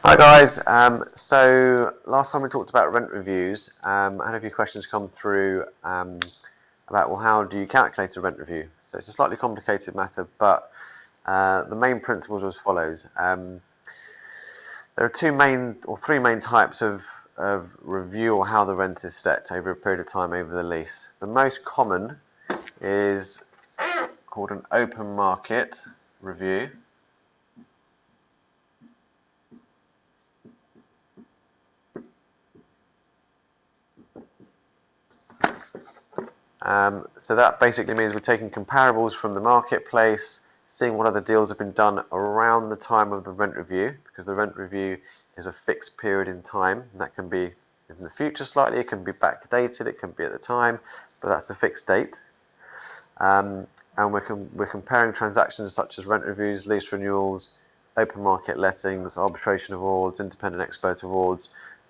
Hi guys, so last time we talked about rent reviews. I had a few questions come through about, well, how do you calculate a rent review? So it's a slightly complicated matter, but the main principles are as follows. There are three main types of review, or how the rent is set over a period of time over the lease. The most common is called an open market review. So that basically means we're taking comparables from the marketplace, seeing what other deals have been done around the time of the rent review, because the rent review is a fixed period in time, and that can be in the future slightly, it can be backdated, it can be at the time, but that's a fixed date. And we're comparing transactions such as rent reviews, lease renewals, open market lettings, arbitration awards, independent expert awards.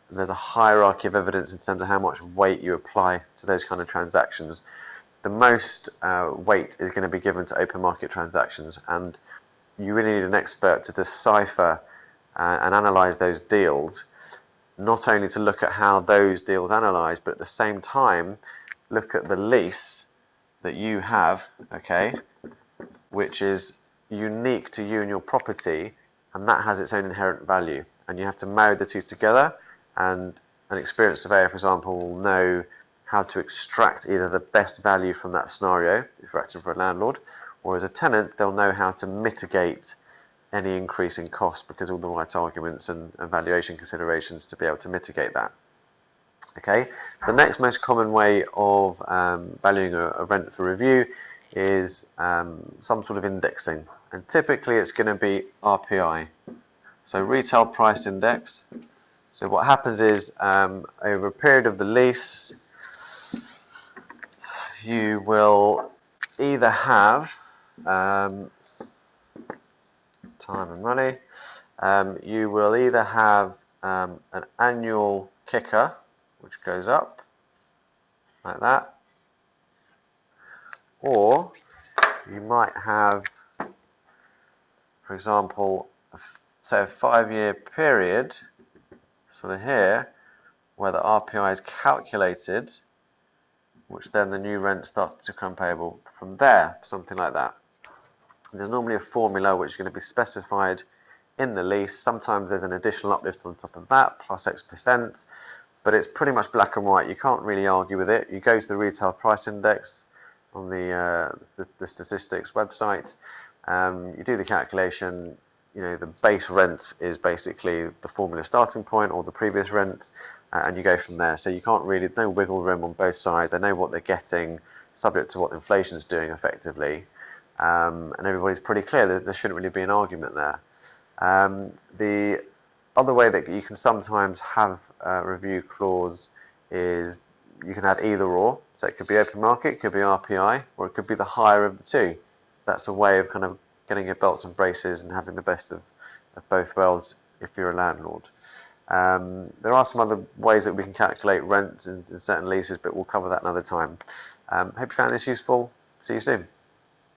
And there's a hierarchy of evidence in terms of how much weight you apply to those kind of transactions. The most weight is going to be given to open market transactions, and you really need an expert to decipher and analyse those deals, not only to look at how those deals analyse, but at the same time look at the lease that you have, okay, which is unique to you and your property, and that has its own inherent value, and you have to marry the two together. And an experienced surveyor, for example, will know how to extract either the best value from that scenario, if you're acting for a landlord, or as a tenant, they'll know how to mitigate any increase in cost because of all the right arguments and valuation considerations to be able to mitigate that. Okay, the next most common way of valuing a rent for review is some sort of indexing, and typically it's going to be RPI, so retail price index. So what happens is, over a period of the lease, you will either have time and money. You will either have an annual kicker, which goes up like that, or you might have, for example, say a 5-year period, sort of here, where the RPI is calculated, which then the new rent starts to become payable from there, something like that. There's normally a formula which is going to be specified in the lease. Sometimes there's an additional uplift on top of that, plus X%, but it's pretty much black and white. You can't really argue with it. You go to the retail price index on the statistics website, you do the calculation. You know, the base rent is basically the formula starting point or the previous rent, and you go from there. So you can't really, there's no wiggle room on both sides. They know what they're getting, subject to what inflation is doing effectively, and everybody's pretty clear that there shouldn't really be an argument there. The other way that you can sometimes have a review clause is you can have either or. So it could be open market, it could be RPI, or it could be the higher of the two. So that's a way of kind of getting your belts and braces and having the best of both worlds if you're a landlord. There are some other ways that we can calculate rent in certain leases, but we'll cover that another time. Hope you found this useful. See you soon.